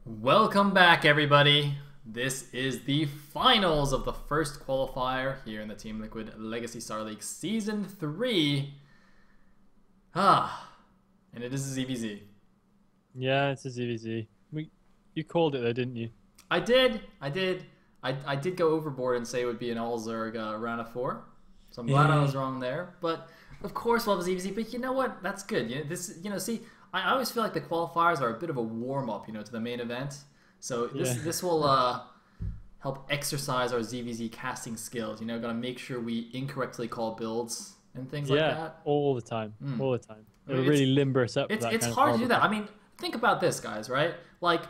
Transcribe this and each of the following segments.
Welcome back, everybody. This is the finals of the first qualifier here in the Team Liquid Legacy Star League Season 3. And it is a ZVZ. Yeah, it's a ZVZ. You called it though, didn't you? I did. I did go overboard and say it would be an all-Zerg round of 4. So I'm glad I was wrong there. But, of course, we'll have a ZVZ. But you know what? That's good. See, I always feel like the qualifiers are a bit of a warm-up, to the main event. So this will help exercise our ZVZ casting skills. Gotta make sure we incorrectly call builds and things like that. Yeah, all the time. All the time. It'll really limber us up. It's hard to do that. I mean, think about this, guys, right? Like,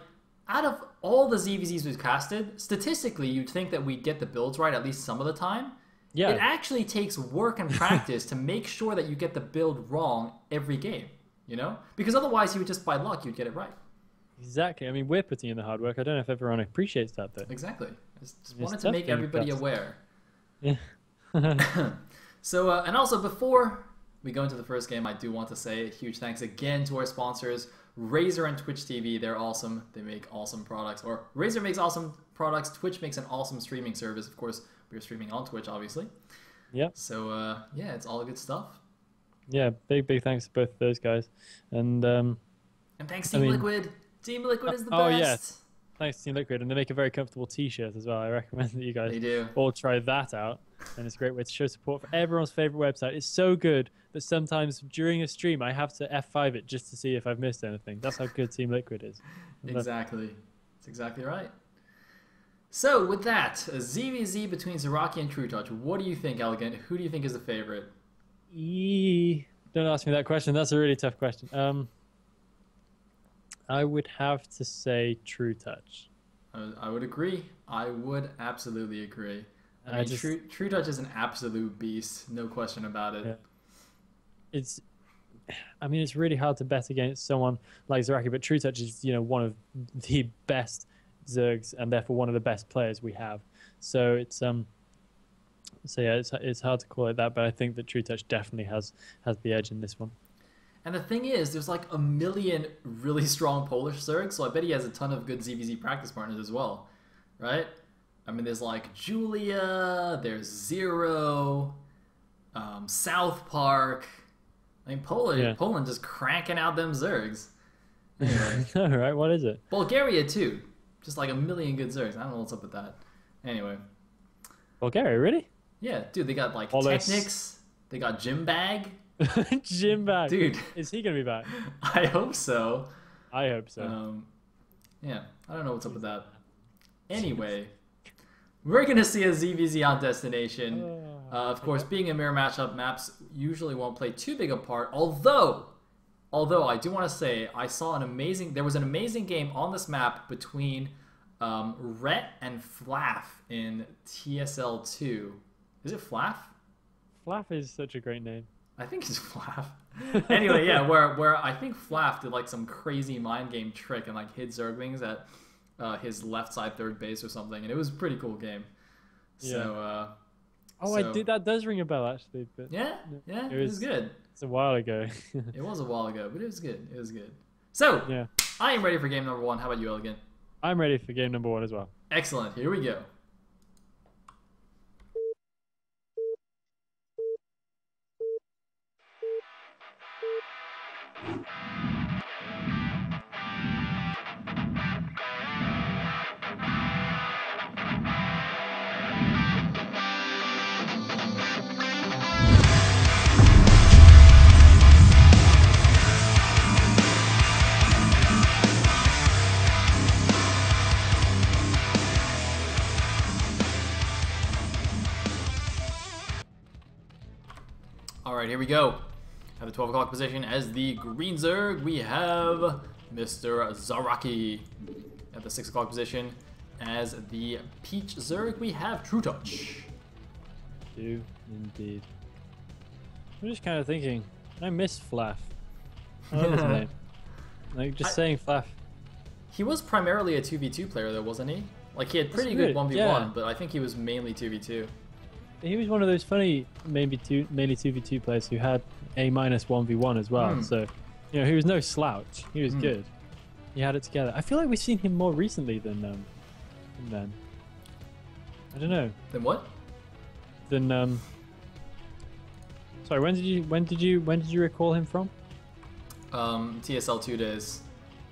out of all the ZVZs we've casted, statistically, you'd think that we'd get the builds right at least some of the time. Yeah. It actually takes work and practice to make sure that you get the build wrong every game. Because otherwise you would just by luck you'd get it right. Exactly. I mean, we're putting in the hard work. I don't know if everyone appreciates that though. Exactly. Just wanted to make everybody aware. Yeah. So and also before we go into the first game, I do want to say a huge thanks again to our sponsors, Razer and Twitch TV. They're awesome. They make awesome products. Or Razer makes awesome products. Twitch makes an awesome streaming service. Of course, we're streaming on Twitch, obviously. Yeah. So yeah, it's all good stuff. Yeah, big thanks to both of those guys, and thanks Team Liquid. Team Liquid is the best. Oh yeah, thanks to Team Liquid, and they make a very comfortable T-shirt as well. I recommend that you guys all try that out, and it's a great way to show support for everyone's favorite website. It's so good that sometimes during a stream I have to F5 it just to see if I've missed anything. That's how good Team Liquid is. Exactly, that's exactly right. So with that, a ZVZ between Zaraki and trutaCz. What do you think, Elegant? Who do you think is the favorite? Don't ask me that question. That's a really tough question. I would have to say trutaCz. I would agree. I would absolutely agree. trutaCz is an absolute beast, no question about it. Yeah. It's really hard to bet against someone like Zaraki, but trutaCz is one of the best Zergs and therefore one of the best players we have. So it's it's hard to call it that, but I think that trutaCz definitely has the edge in this one. And the thing is, there's like a million really strong Polish Zergs, so I bet he has a ton of good ZVZ practice partners as well, right? I mean, there's like Julia, there's Zero, South Park. I mean, Poland just cranking out them Zergs. Anyway. All right, what is it? Bulgaria too, just like a million good Zergs. I don't know what's up with that. Anyway. Bulgaria, really? Yeah, dude, they got like Technics, they got Jimbag. Jimbag. Dude. Is he going to be back? I hope so. I hope so. Yeah, I don't know what's up with that. Anyway, we're going to see a ZVZ on Destination. Of course, being a mirror matchup, maps usually won't play too big a part. Although I do want to say, there was an amazing game on this map between Rhett and Flaff in TSL2. Is it Flaff? Flaff is such a great name. I think it's Flaff. Anyway, yeah, where I think Flaff did like some crazy mind game trick and like hid Zerglings at his left side third base or something, and it was a pretty cool game. Yeah. I did. That does ring a bell actually. But yeah, it was good. It's a while ago. It was a while ago, but it was good. It was good. So yeah, I am ready for game number 1. How about you, Elegant? I'm ready for game number 1 as well. Excellent. Here we go. Alright, here we go. At the 12 o'clock position as the green Zerg, we have Mr. Zaraki. At the 6 o'clock position as the peach Zerg, we have trutaCz. Do indeed. I'm just kind of thinking, I miss Flaff. I love his name. Like, saying Flaff. He was primarily a 2v2 player though, wasn't he? Like, he had pretty good 1v1, but I think he was mainly 2v2. He was one of those funny mainly 2v2 players who had A- 1v1 as well. So, he was no slouch. He was good. he had it together. I feel like we've seen him more recently than then. I don't know. Then what? Then Sorry, when did you recall him from? TSL2 days.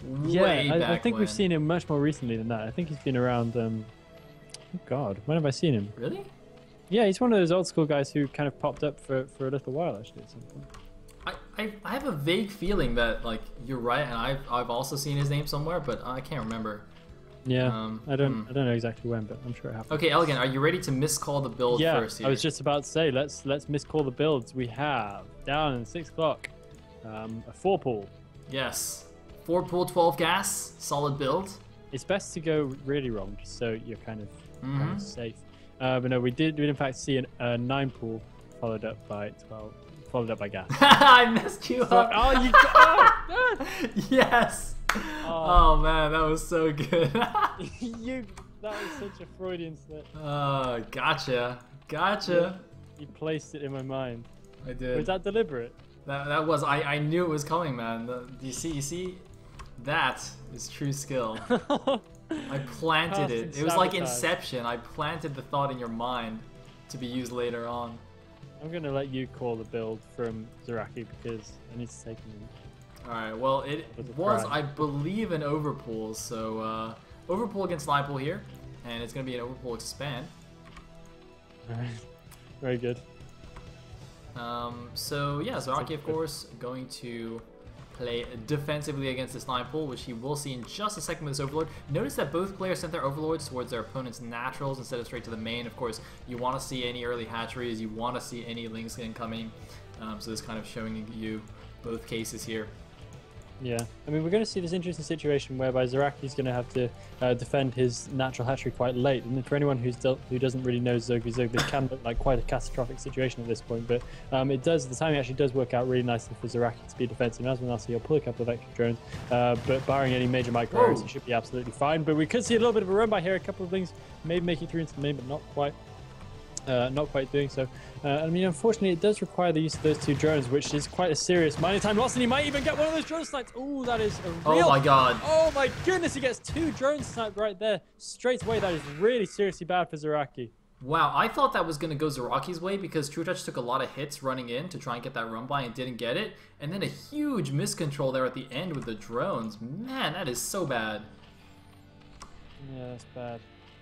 I think we've seen him much more recently than that. I think he's been around. Oh God, when have I seen him? Really? Yeah, he's one of those old school guys who kind of popped up for a little while actually at some point. I have a vague feeling that like you're right, and I've also seen his name somewhere, but I can't remember. Yeah, I don't know exactly when, but I'm sure it happened. Okay, Elegant, are you ready to miscall the build first here? I was just about to say let's miscall the builds. We have down in 6 o'clock a 4-pool. Yes, 4-pool, 12 gas, solid build. It's best to go really wrong, just so you're kind of safe. But no, we did in fact see a 9-pool followed up by 12. Followed up by gas. I messed you up. Oh, you got Yes. Oh man, that was so good. That was such a Freudian slip. Gotcha. Yeah, you placed it in my mind. I did. Was that deliberate? That was. I knew it was coming, man. You see, that is true skill. I planted it. It was like Inception. I planted the thought in your mind to be used later on. I'm going to let you call the build from Zaraki because I need to take him in. Alright, well, it was, I believe, an overpool. So, overpool against Linepool here. And it's going to be an overpool expand. Alright, very good. So, yeah, Zaraki, of course, going to play defensively against this Linepool, which he will see in just a second with this Overlord. Notice that both players sent their Overlords towards their opponent's naturals instead of straight to the main. Of course, you want to see any early hatcheries, you want to see any Lings incoming. So this kind of showing you both cases here. Yeah, I mean, we're going to see this interesting situation whereby Zaraki's going to have to defend his natural hatchery quite late. And for anyone who doesn't really know Zogi, this can look like quite a catastrophic situation at this point. But the timing actually does work out really nicely for Zaraki to be defensive. And as we'll now see, he'll pull a couple of extra drones. But barring any major micro errors, he should be absolutely fine. But we could see a little bit of a run by here. A couple of Lings maybe make it through into the main, but not quite. Not quite doing so. I mean, unfortunately, it does require the use of those 2 drones, which is quite a serious mining time loss, and he might even get one of those drone snipes. Oh, that is a real... Oh my god. Oh my goodness, he gets 2 drones sniped right there. Straight away, that is really seriously bad for Zaraki. Wow, I thought that was going to go Zaraki's way because trutaCz took a lot of hits running in to try and get that run by and didn't get it. And then a huge miscontrol there at the end with the drones. Man, that is so bad. Yeah, that's bad.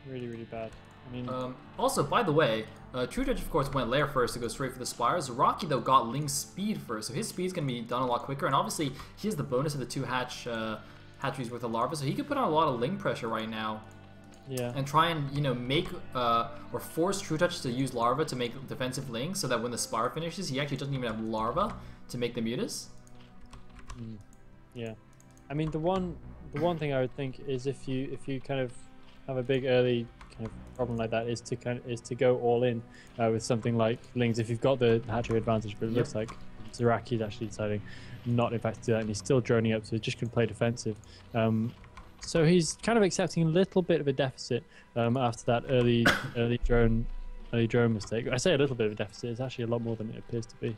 Really, really bad. I mean, also, by the way, trutaCz of course went lair first to go straight for the Spire. Zaraki though got Ling's speed first, so his speed's gonna be done a lot quicker. And obviously, he has the bonus of the 2 hatcheries worth of larva, so he could put on a lot of Ling pressure right now. Yeah. And try and make or force trutaCz to use larva to make defensive Lings, so that when the Spire finishes, he actually doesn't even have larva to make the mutas. Yeah. I mean, the one thing I would think is if you kind of have a big early kind of problem like that is to go all in with something like Lings if you've got the hatchery advantage, but it looks like Zaraki is actually deciding not in fact to do that, and he's still droning up, so he's just going to play defensive. So he's kind of accepting a little bit of a deficit after that early drone mistake. I say a little bit of a deficit, it's actually a lot more than it appears to be.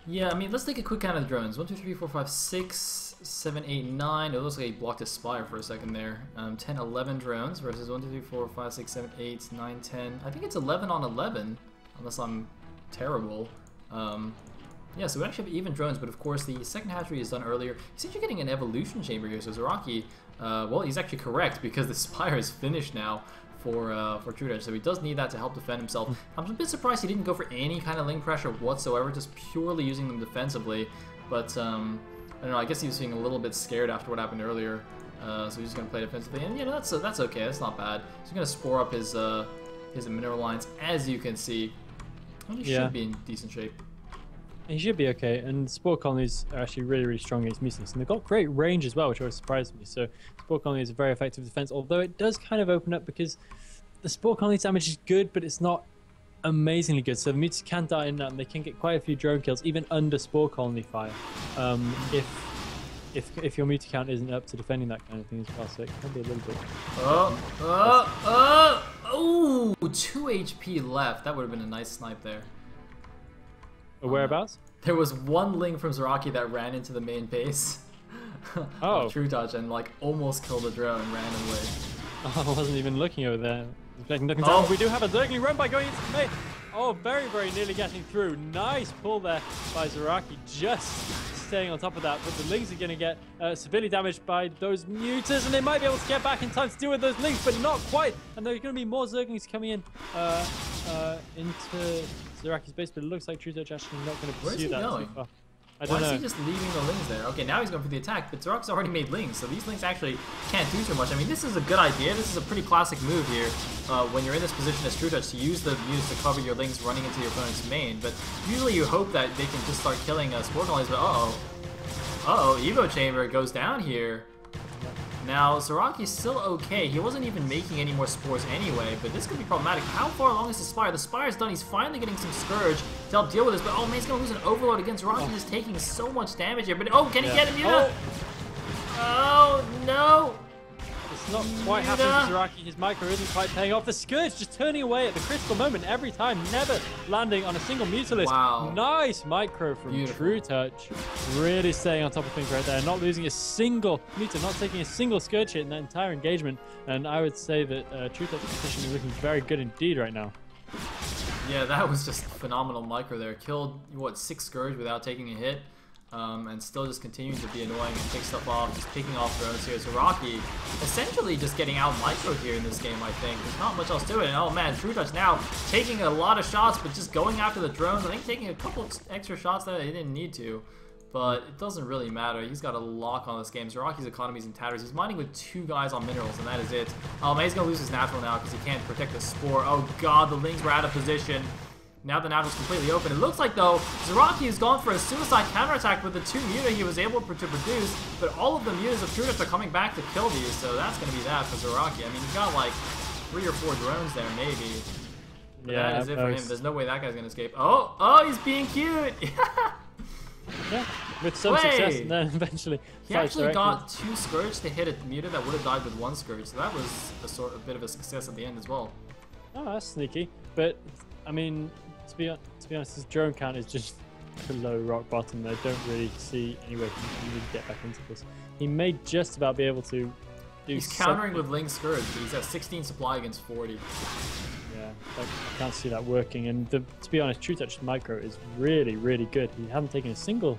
Yeah, I mean, let's take a quick count of the drones. 1, 2, 3, 4, 5, 6, 7, 8, 9. It looks like he blocked his Spire for a second there. 10, 11 drones versus 1, 2, 3, 4, 5, 6, 7, 8, 9, 10. I think it's 11 on 11, unless I'm terrible. Yeah, so we actually have even drones, but of course the second hatchery is done earlier. He's actually getting an evolution chamber here, so Zaraki, well, he's actually correct because the Spire is finished now for trutaCz, so he does need that to help defend himself. I'm a bit surprised he didn't go for any kind of Ling pressure whatsoever, just purely using them defensively. But I don't know, I guess he was feeling a little bit scared after what happened earlier, so he's just gonna play defensively, and that's okay, that's not bad. He's gonna spore up his mineral lines, as you can see. He should be in decent shape. He should be okay, and spore colonies are actually really, really strong against mutants, and they've got great range as well, which always surprised me. So spore colony is a very effective defense, although it does kind of open up because the spore colony damage is good, but it's not amazingly good. So the mutants can dart in and they can get quite a few drone kills, even under spore colony fire, if your mutant count isn't up to defending that kind of thing as well. So it can be a little bit. Oh, 2 HP left. That would have been a nice snipe there. Whereabouts? There was 1 Ling from Zaraki that ran into the main base. of trutaCz and like almost killed the drone randomly. Oh, I wasn't even looking over there. We do have a Zergling run by going into the main. Oh, very, very nearly getting through. Nice pull there by Zaraki, just staying on top of that. But the Lings are going to get severely damaged by those Mutas, and they might be able to get back in time to deal with those Lings, but not quite. And there are going to be more Zerglings coming in into Zaraki's base, but it looks like trutaCz actually not going to pursue that too far. Why is he just leaving the Lings there? Okay, now he's going for the attack, but Zaraki's already made Lings, so these Lings actually can't do too much. I mean, this is a good idea. This is a pretty classic move here when you're in this position as trutaCz to use the Mutas to cover your Lings running into your opponent's main, but usually you hope that they can just start killing Spore Colonies, but Evo Chamber goes down here. Now, Zaraki's still okay. He wasn't even making any more spores anyway, but this could be problematic. How far along is the Spire? The Spire's done. He's finally getting some Scourge to help deal with this, but oh man, he's going to lose an Overload against Zaraki. Is taking so much damage here, but can he get him? Oh no! It's not quite happening to Zaraki. His micro isn't quite paying off. The Scourge just turning away at the critical moment every time, never landing on a single Mutalist. Wow. Nice micro from trutaCz. Really staying on top of things right there. Not losing a single Muta, not taking a single Scourge hit in that entire engagement. And I would say that trutaCz's position is looking very good indeed right now. Yeah, that was just phenomenal micro there. Killed, what, 6 Scourge without taking a hit. And still just continuing to be annoying and pick stuff off, just picking off drones here. Zaraki essentially just getting out micro here in this game, I think. There's not much else to it. And oh man, trutaCz now taking a lot of shots, but just going after the drones. I think taking a couple extra shots that he didn't need to. But it doesn't really matter. He's got a lock on this game. Zaraki's economy's in tatters. He's mining with 2 guys on minerals, and that is it. Oh man, he's going to lose his natural now because he can't protect the Spore. Oh god, the Lings were out of position. Now the natural's completely open. It looks like, though, Zaraki has gone for a suicide counterattack with the 2 Muta he was able to produce, but all of the Mutas of trutaCz are coming back to kill these, so that's going to be that for Zaraki. I mean, he's got like 3 or 4 drones there, maybe. But yeah, that is it for him. There's no way that guy's going to escape. Oh, he's being cute! Yeah, with some success, and then eventually he actually got 2 Scourge to hit a Muta that would have died with 1 Scourge, so that was a bit of a success at the end as well. Oh, that's sneaky. But, I mean, to be honest, his drone count is just below rock bottom. I don't really see any way he can really get back into this. He may just about be able to do He's countering with Ling's Scourge, but he's at 16 supply against 40. Yeah, I can't see that working. And to be honest, trutaCz's micro is really, really good. He hasn't taken a single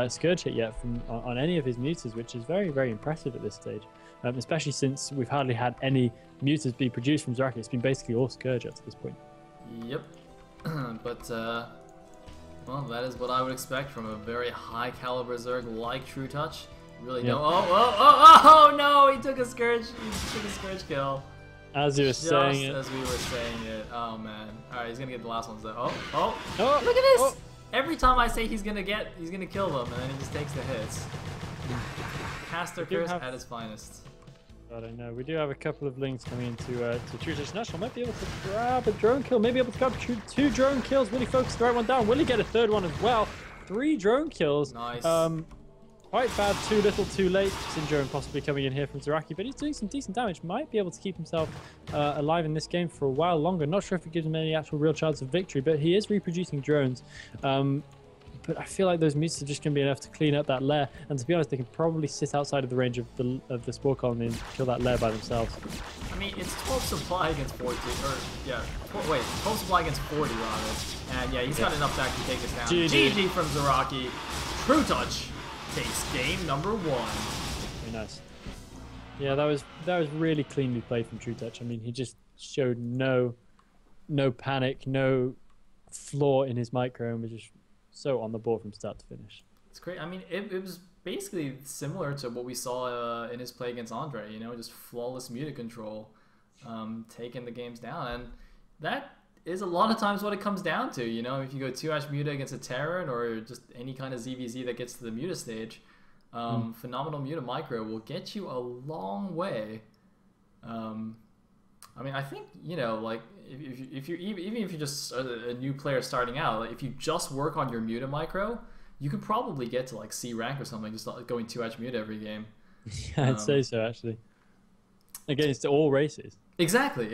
Scourge hit yet on any of his Mutas, which is very, very impressive at this stage. Especially since we've hardly had any Mutas be produced from Zaraki. It's been basically all Scourge up to this point. Yep. But, well, that is what I would expect from a very high caliber Zerg like trutaCz. Really don't. Oh no! He took a Scourge. He took a Scourge kill. As you were saying it. As we were saying it. Oh man. Alright, he's gonna get the last ones though. Oh! Look at this! Oh. Every time I say he's gonna kill them, and then he just takes the hits. Caster Curse at its finest. God, I know. We do have a couple of Lings coming into trutaCz National. Might be able to grab a drone kill. Maybe able to grab 2 drone kills. Will he focus the right one down? Will he get a 3rd one as well? 3 drone kills. Nice. Quite bad, too little, too late syndrome possibly coming in here from Zaraki, but he's doing some decent damage. Might be able to keep himself alive in this game for a while longer. Not sure if it gives him any actual real chance of victory, but he is reproducing drones. But I feel like those Mutas are just going to be enough to clean up that lair. And to be honest, they can probably sit outside of the range of the Spore Colony and kill that lair by themselves. I mean, it's 12 supply against 40, or, yeah, 12 supply against 40, rather. And, yeah, he's got enough back to take us down. GG from Zaraki. trutaCz takes game number 1. Very nice. Yeah, that was really cleanly played from trutaCz. I mean, he just showed no panic, no flaw in his micro, and was just so on the ball from start to finish. It's great. I mean, it was basically similar to what we saw in his play against Andre, you know, just flawless Muta control, taking the games down. And that is a lot of times what it comes down to, you know, if you go 2H Muta against a Terran or just any kind of ZVZ that gets to the Muta stage, phenomenal Muta micro will get you a long way. I mean, I think, you know, like, if you're even if you're just a new player starting out, like, if you just work on your Muta micro, you could probably get to like C rank or something, just like going 2H Muta every game. Yeah, I'd say so, actually. Against all races. Exactly.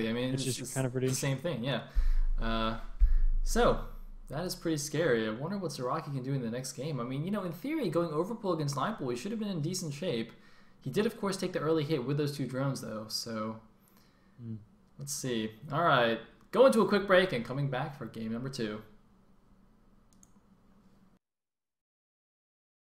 I mean, it's just kind of the same thing, yeah. So, That is pretty scary. I wonder what Zaraki can do in the next game. I mean, in theory, going overpull against Ninepool, he should have been in decent shape. He did, of course, take the early hit with those 2 drones, though. So, let's see. All right. Going to a quick break and coming back for game number 2.